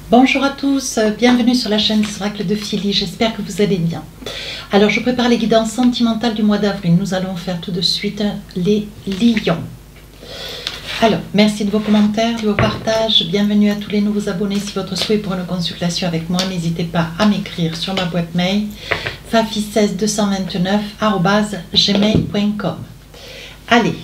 Bonjour à tous, bienvenue sur la chaîne des oracles de Philly, j'espère que vous allez bien. Alors je prépare les guidances sentimentales du mois d'avril, nous allons faire tout de suite les lions. Alors, merci de vos commentaires, de vos partages, bienvenue à tous les nouveaux abonnés. Si votre souhait pour une consultation avec moi, n'hésitez pas à m'écrire sur ma boîte mail fafi16229@gmail.com. Allez,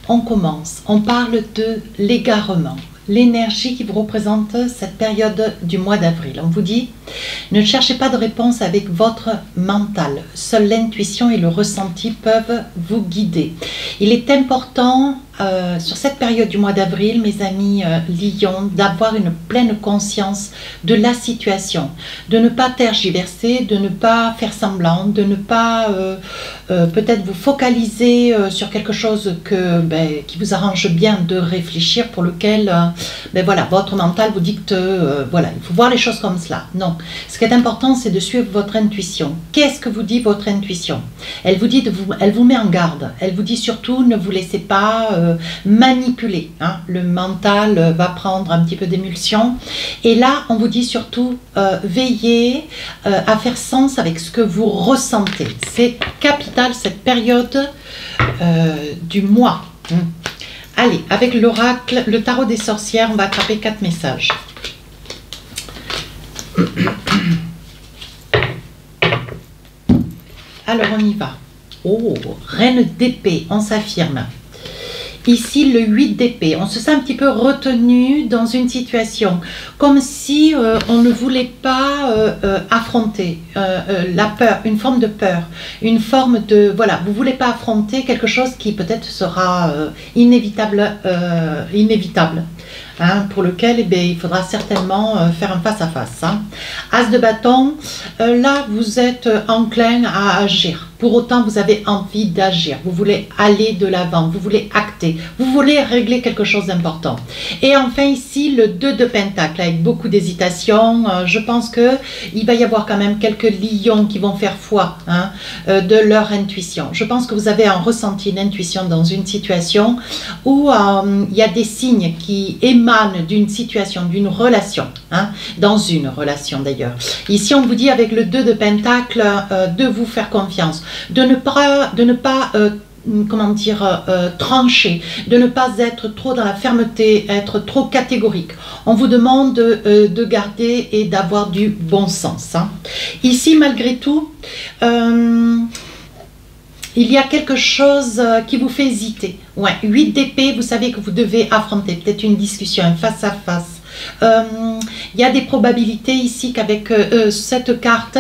on commence, on parle de l'égarement. L'énergie qui vous représente cette période du mois d'avril. On vous dit, ne cherchez pas de réponse avec votre mental. Seule l'intuition et le ressenti peuvent vous guider. Il est important sur cette période du mois d'avril, mes amis lions, d'avoir une pleine conscience de la situation, de ne pas tergiverser, de ne pas faire semblant, de ne pas peut-être vous focaliser sur quelque chose qui vous arrange bien de réfléchir, pour lequel voilà, votre mental vous dicte, voilà, il faut voir les choses comme cela. Non, ce qui est important, c'est de suivre votre intuition. Qu'est-ce que vous dit votre intuition? Elle vous dit elle vous met en garde. Elle vous dit surtout, ne vous laissez pas manipuler. Hein. Le mental va prendre un petit peu d'émulsion. Et là, on vous dit surtout, veillez à faire sens avec ce que vous ressentez. C'est capital cette période du mois. Allez, avec l'oracle, le tarot des sorcières, on va attraper 4 messages. Alors, on y va. Oh, reine d'épée, on s'affirme. Ici, le 8 d'épée, on se sent un petit peu retenu dans une situation, comme si on ne voulait pas affronter la peur, une forme de peur, une forme de, voilà, vous ne voulez pas affronter quelque chose qui peut-être sera inévitable, hein, pour lequel il faudra certainement faire un face-à-face. Hein. As de bâton, là vous êtes enclin à agir. Pour autant, vous avez envie d'agir, vous voulez aller de l'avant, vous voulez acter, vous voulez régler quelque chose d'important. Et enfin ici, le 2 de Pentacle, avec beaucoup d'hésitation, je pense qu'il va y avoir quand même quelques lions qui vont faire foi, hein, de leur intuition. Je pense que vous avez un ressenti, une intuition dans une situation où il y a des signes qui émanent d'une situation, d'une relation, hein, dans une relation d'ailleurs. Ici, on vous dit avec le 2 de Pentacle de vous faire confiance, de ne pas comment dire, trancher, de ne pas être trop dans la fermeté, être trop catégorique. On vous demande de garder et d'avoir du bon sens. Hein. Ici, malgré tout, il y a quelque chose qui vous fait hésiter. Ouais, 8 d'épée, vous savez que vous devez affronter peut-être une discussion, un face-à-face. Il y a des probabilités ici qu'avec cette carte,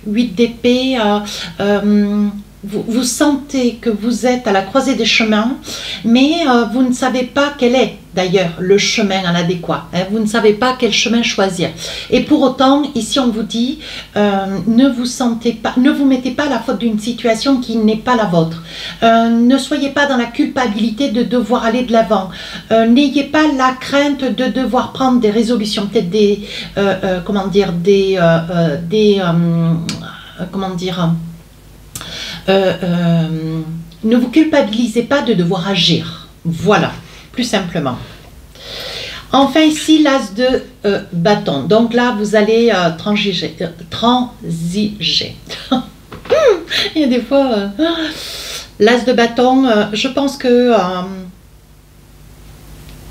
8 d'épée, vous sentez que vous êtes à la croisée des chemins, mais vous ne savez pas quel est d'ailleurs le chemin en adéquat. Hein, vous ne savez pas quel chemin choisir. Et pour autant, ici on vous dit, ne vous mettez pas à la faute d'une situation qui n'est pas la vôtre. Ne soyez pas dans la culpabilité de devoir aller de l'avant. N'ayez pas la crainte de devoir prendre des résolutions, peut-être des, comment dire, ne vous culpabilisez pas de devoir agir. Voilà, plus simplement. Enfin ici, l'as de bâton. Donc là, vous allez transiger. Il y a des fois... l'as de bâton, je pense que...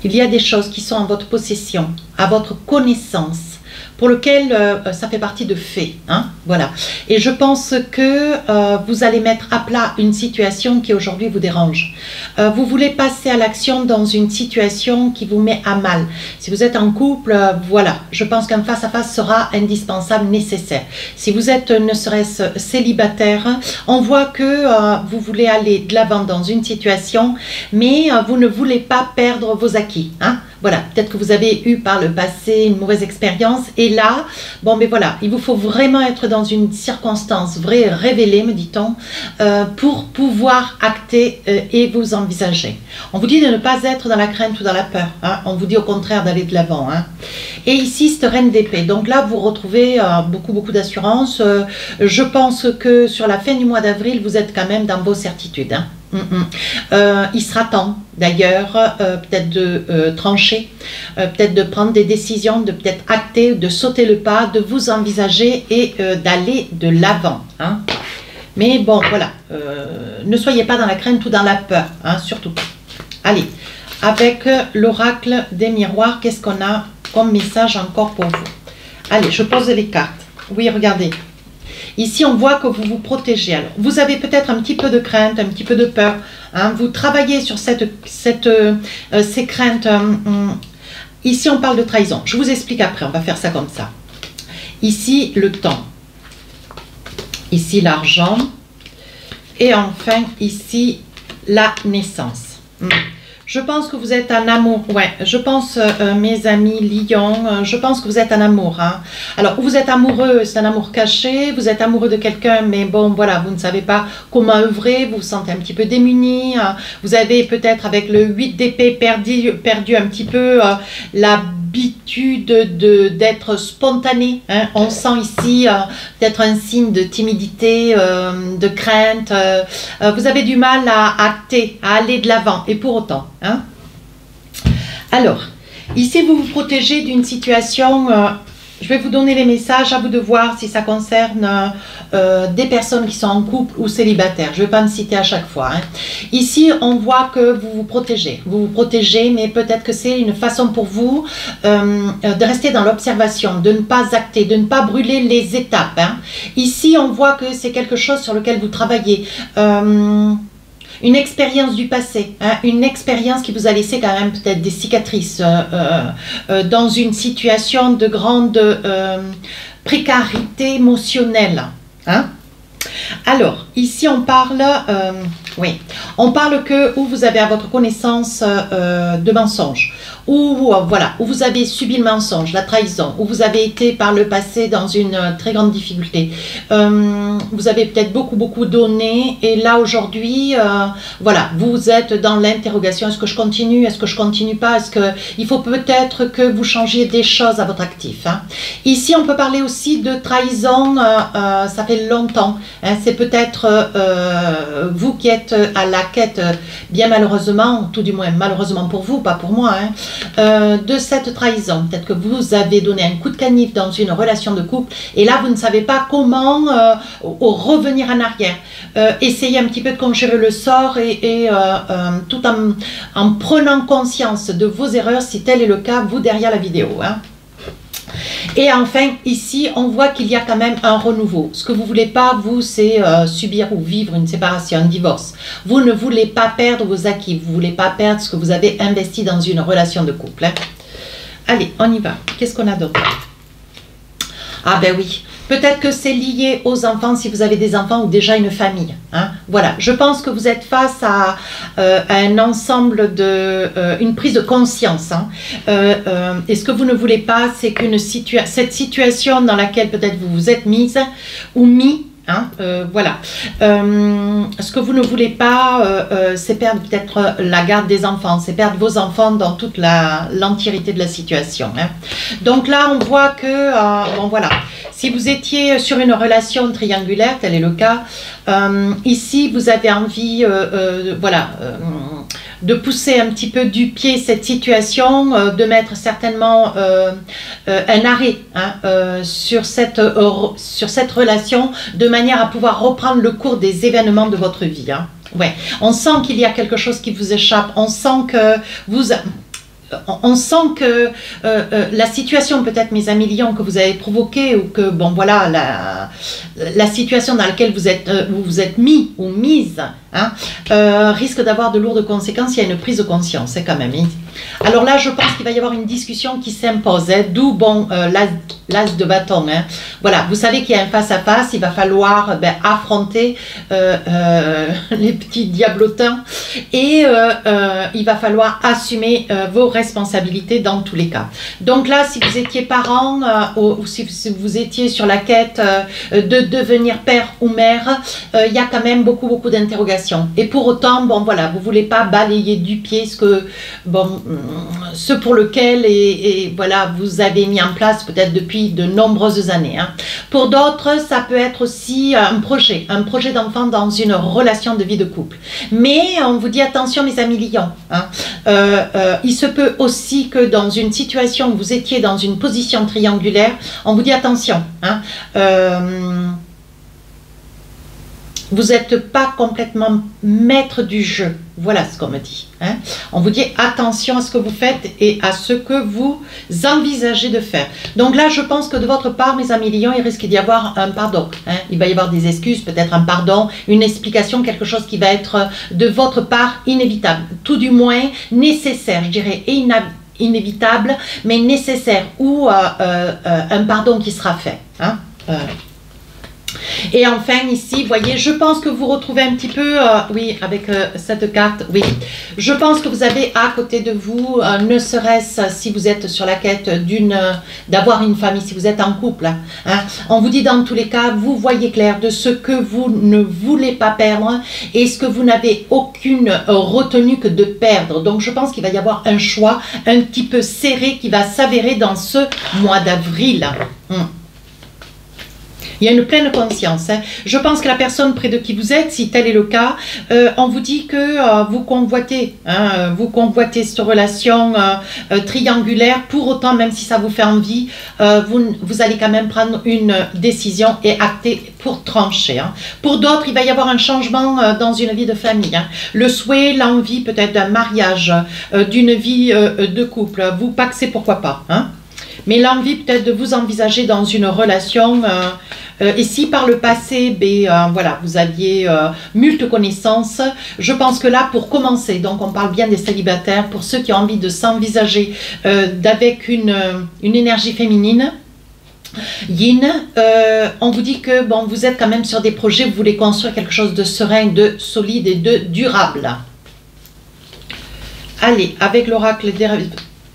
il y a des choses qui sont en votre possession, à votre connaissance, pour lequel ça fait partie de faits. Hein, voilà. Et je pense que vous allez mettre à plat une situation qui aujourd'hui vous dérange. Vous voulez passer à l'action dans une situation qui vous met à mal. Si vous êtes en couple, voilà, je pense qu'un face-à-face sera indispensable, nécessaire. Si vous êtes ne serait-ce célibataire, on voit que vous voulez aller de l'avant dans une situation, mais vous ne voulez pas perdre vos acquis. Hein. Voilà, peut-être que vous avez eu par le passé une mauvaise expérience et là, bon mais voilà, il vous faut vraiment être dans une circonstance vraie, révélée, me dit-on, pour pouvoir acter et vous envisager. On vous dit de ne pas être dans la crainte ou dans la peur, hein. On vous dit au contraire d'aller de l'avant. Hein. Et ici, cette reine d'épée, donc là vous retrouvez beaucoup d'assurance. Je pense que sur la fin du mois d'avril, vous êtes quand même dans vos certitudes. Hein. Il sera temps d'ailleurs peut-être de trancher, peut-être de prendre des décisions, de peut-être acter, de sauter le pas, de vous envisager et d'aller de l'avant. Hein. Mais bon, voilà, ne soyez pas dans la crainte ou dans la peur, hein, surtout. Allez, avec l'oracle des miroirs, qu'est-ce qu'on a comme message encore pour vous? Allez, je pose les cartes. Oui, regardez. Ici, on voit que vous vous protégez. Alors, vous avez peut-être un petit peu de crainte, un petit peu de peur. Hein, vous travaillez sur ces craintes. Ici, on parle de trahison. Je vous explique après, on va faire ça comme ça. Ici, le temps. Ici, l'argent. Et enfin, ici, la naissance. Je pense que vous êtes en amour. Ouais, je pense, mes amis Lion, je pense que vous êtes en amour. Hein. Alors, vous êtes amoureux, c'est un amour caché. Vous êtes amoureux de quelqu'un, mais bon, voilà, vous ne savez pas comment œuvrer. Vous vous sentez un petit peu démuni. Hein. Vous avez peut-être, avec le 8 d'épée, perdu un petit peu l'habitude d'être spontané. Hein. On sent ici peut-être un signe de timidité, de crainte. Vous avez du mal à acter, à aller de l'avant. Et pour autant, hein. Alors, ici vous vous protégez d'une situation, je vais vous donner les messages, à vous de voir si ça concerne des personnes qui sont en couple ou célibataires. Je ne vais pas me citer à chaque fois. Hein. Ici, on voit que vous vous protégez. Vous vous protégez, mais peut-être que c'est une façon pour vous de rester dans l'observation, de ne pas acter, de ne pas brûler les étapes. Hein. Ici, on voit que c'est quelque chose sur lequel vous travaillez. Une expérience du passé, hein, une expérience qui vous a laissé quand même peut-être des cicatrices dans une situation de grande précarité émotionnelle. Hein. Alors, ici on parle, oui, on parle que où vous avez à votre connaissance de mensonges, où voilà, où vous avez subi le mensonge, la trahison, où vous avez été par le passé dans une très grande difficulté. Vous avez peut-être beaucoup donné et là aujourd'hui, voilà, vous êtes dans l'interrogation. Est-ce que je continue? Est-ce que je continue pas? Est-ce que il faut peut-être que vous changiez des choses à votre actif? Hein. Ici, on peut parler aussi de trahison. Ça fait longtemps. Hein, c'est peut-être vous qui êtes à la quête, bien malheureusement, tout du moins malheureusement pour vous, pas pour moi, hein, de cette trahison. Peut-être que vous avez donné un coup de canif dans une relation de couple et là vous ne savez pas comment revenir en arrière. Essayez un petit peu de conjurer le sort et tout en prenant conscience de vos erreurs, si tel est le cas, vous derrière la vidéo. Hein. Et enfin, ici, on voit qu'il y a quand même un renouveau. Ce que vous ne voulez pas, vous, c'est subir ou vivre une séparation, un divorce. Vous ne voulez pas perdre vos acquis. Vous ne voulez pas perdre ce que vous avez investi dans une relation de couple. Hein. Allez, on y va. Qu'est-ce qu'on a d'autre? Ah ben oui, peut-être que c'est lié aux enfants, si vous avez des enfants ou déjà une famille. Hein. Voilà, je pense que vous êtes face à un ensemble une prise de conscience. Hein. Et ce que vous ne voulez pas, c'est qu'une cette situation dans laquelle peut-être vous vous êtes mise ou mis, hein, voilà. Ce que vous ne voulez pas, c'est perdre peut-être la garde des enfants, c'est perdre vos enfants dans toute l'entièreté de la situation. Hein. Donc là, on voit que, bon voilà, si vous étiez sur une relation triangulaire, tel est le cas, ici, vous avez envie, voilà, de pousser un petit peu du pied cette situation, de mettre certainement un arrêt, hein, sur cette relation, de manière à pouvoir reprendre le cours des événements de votre vie. Hein. Ouais. On sent qu'il y a quelque chose qui vous échappe, on sent que on sent que la situation, peut-être mes amis lions, que vous avez provoquée, ou que, bon voilà, la situation dans laquelle vous êtes mis ou mise, hein, risque d'avoir de lourdes conséquences. Il y a une prise de conscience, quand même. Alors là, je pense qu'il va y avoir une discussion qui s'impose, hein, d'où, bon, l'as de bâton. Hein. Voilà, vous savez qu'il y a un face-à-face, il va falloir affronter les petits diablotins et il va falloir assumer vos responsabilités dans tous les cas. Donc là, si vous étiez parent ou si vous étiez sur la quête de devenir père ou mère, il y a quand même beaucoup d'interrogations. Et pour autant, bon voilà, vous ne voulez pas balayer du pied ce pour lequel voilà, vous avez mis en place peut-être depuis depuis de nombreuses années. Hein. Pour d'autres, ça peut être aussi un projet d'enfant dans une relation de vie de couple. Mais on vous dit attention mes amis lions. Hein. Il se peut aussi que dans une situation où vous étiez dans une position triangulaire, on vous dit attention. Hein. Vous n'êtes pas complètement maître du jeu. Voilà ce qu'on me dit. Hein. On vous dit attention à ce que vous faites et à ce que vous envisagez de faire. Donc là, je pense que de votre part, mes amis lions, il risque d'y avoir un pardon. Hein. Il va y avoir des excuses, peut-être un pardon, une explication, quelque chose qui va être de votre part inévitable. Tout du moins nécessaire, je dirais, et inévitable, mais nécessaire. Ou un pardon qui sera fait. Hein. Et enfin ici, vous voyez, je pense que vous retrouvez un petit peu, oui, avec cette carte, oui. Je pense que vous avez à côté de vous, ne serait-ce si vous êtes sur la quête d'avoir une famille, si vous êtes en couple. Hein, on vous dit dans tous les cas, vous voyez clair de ce que vous ne voulez pas perdre et ce que vous n'avez aucune retenue que de perdre. Donc je pense qu'il va y avoir un choix un petit peu serré qui va s'avérer dans ce mois d'avril. Il y a une pleine conscience. Hein. Je pense que la personne près de qui vous êtes, si tel est le cas, on vous dit que vous convoitez cette relation triangulaire. Pour autant, même si ça vous fait envie, vous allez quand même prendre une décision et acter pour trancher. Hein. Pour d'autres, il va y avoir un changement dans une vie de famille. Hein. Le souhait, l'envie peut-être d'un mariage, d'une vie de couple. Vous paxez, pourquoi pas. Hein. Mais l'envie peut-être de vous envisager dans une relation, et si par le passé, voilà, vous aviez multiples connaissances, je pense que là, pour commencer, donc on parle bien des célibataires, pour ceux qui ont envie de s'envisager avec une énergie féminine, yin, on vous dit que bon, vous êtes quand même sur des projets, vous voulez construire quelque chose de serein, de solide et de durable. Allez, avec l'oracle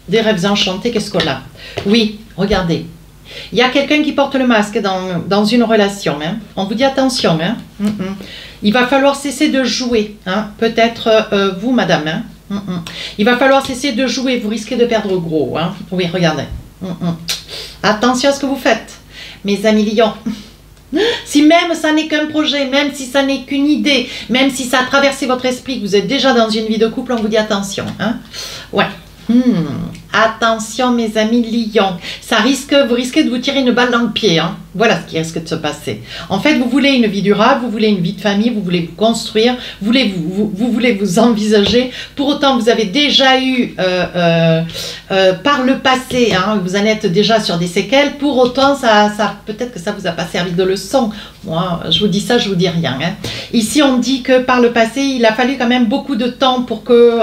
des rêves enchantés, qu'est-ce qu'on a? Oui, regardez. Il y a quelqu'un qui porte le masque dans une relation. Hein. On vous dit attention. Hein. Il va falloir cesser de jouer. Hein. Peut-être vous, madame. Hein. Il va falloir cesser de jouer. Vous risquez de perdre gros. Hein. Oui, regardez. Attention à ce que vous faites, mes amis lions. Si même ça n'est qu'un projet, même si ça n'est qu'une idée, même si ça a traversé votre esprit, que vous êtes déjà dans une vie de couple, on vous dit attention. Hein. Ouais. Attention mes amis lions, vous risquez de vous tirer une balle dans le pied. Hein. Voilà ce qui risque de se passer. En fait, vous voulez une vie durable, vous voulez une vie de famille, vous voulez vous construire, vous voulez vous envisager. Pour autant, vous avez déjà eu par le passé, hein, vous en êtes déjà sur des séquelles. Pour autant, peut-être que ça vous a pas servi de leçon. Moi, je vous dis ça, je vous dis rien. Hein. Ici, on dit que par le passé, il a fallu quand même beaucoup de temps pour que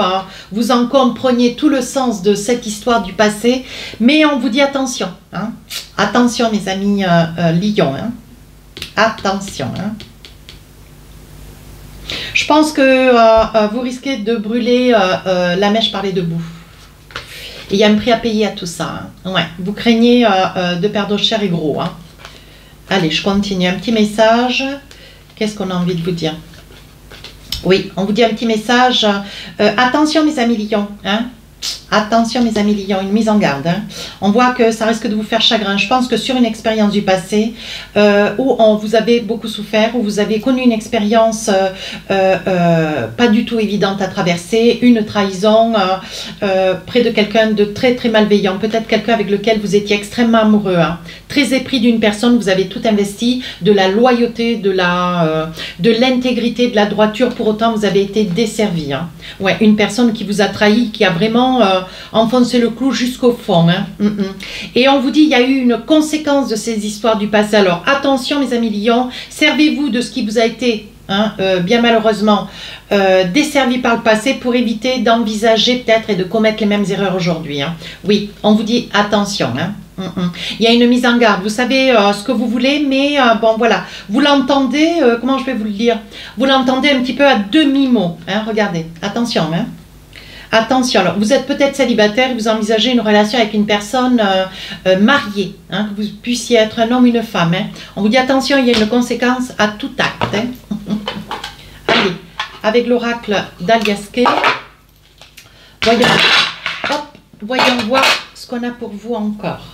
vous en compreniez tout le sens de cette histoire du passé. Mais on vous dit attention. Hein. Attention, mes amis lions. Hein. Attention. Hein. Je pense que vous risquez de brûler la mèche par les deux bouts. Et il y a un prix à payer à tout ça. Hein. Ouais. Vous craignez de perdre cher et gros. Hein. Allez, je continue. Un petit message. Qu'est-ce qu'on a envie de vous dire? Oui, on vous dit un petit message. Attention, mes amis lions. Hein. Attention mes amis lions, une mise en garde. Hein. On voit que ça risque de vous faire chagrin. Je pense que sur une expérience du passé où vous avez beaucoup souffert, où vous avez connu une expérience pas du tout évidente à traverser, une trahison près de quelqu'un de très très malveillant, peut-être quelqu'un avec lequel vous étiez extrêmement amoureux, hein. Très épris d'une personne, vous avez tout investi, de la loyauté, de l'intégrité, de la droiture, pour autant vous avez été desservi. Hein. Ouais, une personne qui vous a trahi, qui a vraiment enfoncer le clou jusqu'au fond. Hein. Et on vous dit, il y a eu une conséquence de ces histoires du passé. Alors attention mes amis lions, servez-vous de ce qui vous a été bien malheureusement desservi par le passé pour éviter d'envisager peut-être et de commettre les mêmes erreurs aujourd'hui. Hein. Oui, on vous dit attention. Hein. Il y a une mise en garde, vous savez ce que vous voulez, mais bon voilà, vous l'entendez, comment je vais vous le dire, vous l'entendez un petit peu à demi-mot. Hein. Regardez, attention. Hein. Attention, alors vous êtes peut-être célibataire, vous envisagez une relation avec une personne mariée, hein, que vous puissiez être un homme ou une femme. Hein. On vous dit attention, il y a une conséquence à tout acte. Hein. Allez, avec l'oracle d'Aliasquet, voyons voir ce qu'on a pour vous encore.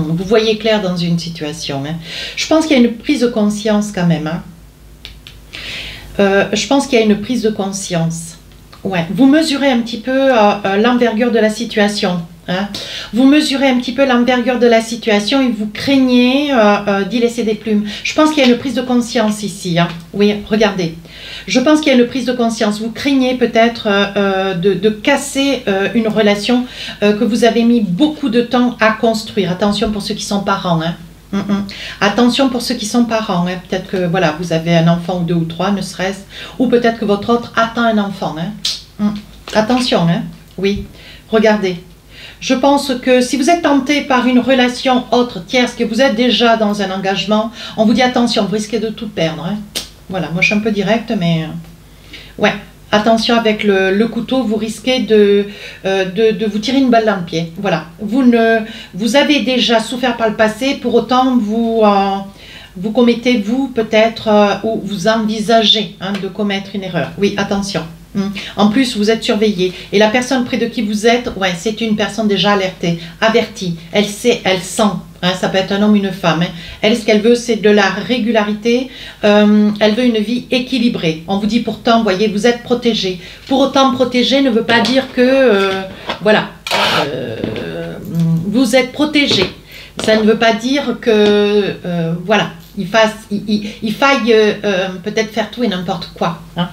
Vous voyez clair dans une situation. Hein. Je pense qu'il y a une prise de conscience quand même. Hein. Je pense qu'il y a une prise de conscience. Ouais. Vous mesurez un petit peu l'envergure de la situation. Hein. Vous mesurez un petit peu l'envergure de la situation et vous craignez d'y laisser des plumes. Je pense qu'il y a une prise de conscience ici. Hein. Oui, regardez. Je pense qu'il y a une prise de conscience. Vous craignez peut-être de casser une relation que vous avez mis beaucoup de temps à construire. Attention pour ceux qui sont parents. Hein. Attention pour ceux qui sont parents. Hein. Peut-être que voilà, vous avez un enfant ou 2 ou 3, ne serait-ce. Ou peut-être que votre autre attend un enfant. Hein. Attention. Hein. Oui, regardez. Je pense que si vous êtes tenté par une relation autre, tierce, que vous êtes déjà dans un engagement, on vous dit attention, vous risquez de tout perdre. Hein. Voilà, moi je suis un peu directe, mais... ouais, attention avec le couteau, vous risquez de vous tirer une balle dans le pied. Voilà, vous avez déjà souffert par le passé, pour autant vous commettez, vous peut-être, ou vous envisagez hein, de commettre une erreur. Oui, attention. En plus, vous êtes surveillé. Et la personne près de qui vous êtes, ouais, c'est une personne déjà alertée, avertie. Elle sait, elle sent. Hein, ça peut être un homme ou une femme. Hein. Elle, ce qu'elle veut, c'est de la régularité. Elle veut une vie équilibrée. On vous dit pourtant, voyez, vous êtes protégé. Pour autant, protégé ne veut pas dire que, voilà, vous êtes protégé. Ça ne veut pas dire que, voilà, il faille peut-être faire tout et n'importe quoi. Hein.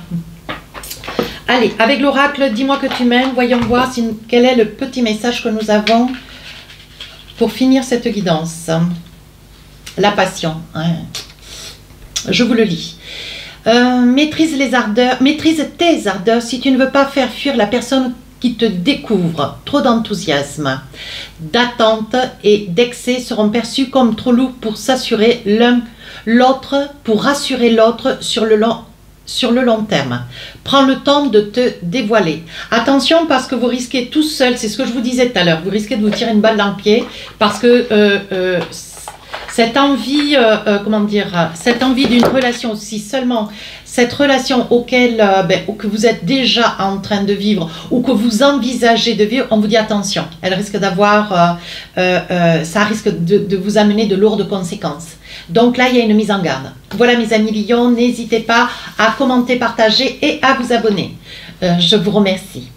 Allez, avec l'oracle, dis-moi que tu m'aimes. Voyons voir quel est le petit message que nous avons pour finir cette guidance. La passion. Hein. Je vous le lis. Maîtrise tes ardeurs si tu ne veux pas faire fuir la personne qui te découvre. Trop d'enthousiasme, d'attente et d'excès seront perçus comme trop lourds pour s'assurer l'autre, pour rassurer l'autre sur le long terme. Prends le temps de te dévoiler. Attention parce que vous risquez tout seul, c'est ce que je vous disais tout à l'heure, vous risquez de vous tirer une balle dans le pied parce que cette envie, comment dire, cette envie d'une relation aussi, seulement cette relation ou que vous êtes déjà en train de vivre ou que vous envisagez de vivre, on vous dit attention, elle risque d'avoir, ça risque de vous amener de lourdes conséquences. Donc là, il y a une mise en garde. Voilà mes amis Lions, n'hésitez pas à commenter, partager et à vous abonner. Je vous remercie.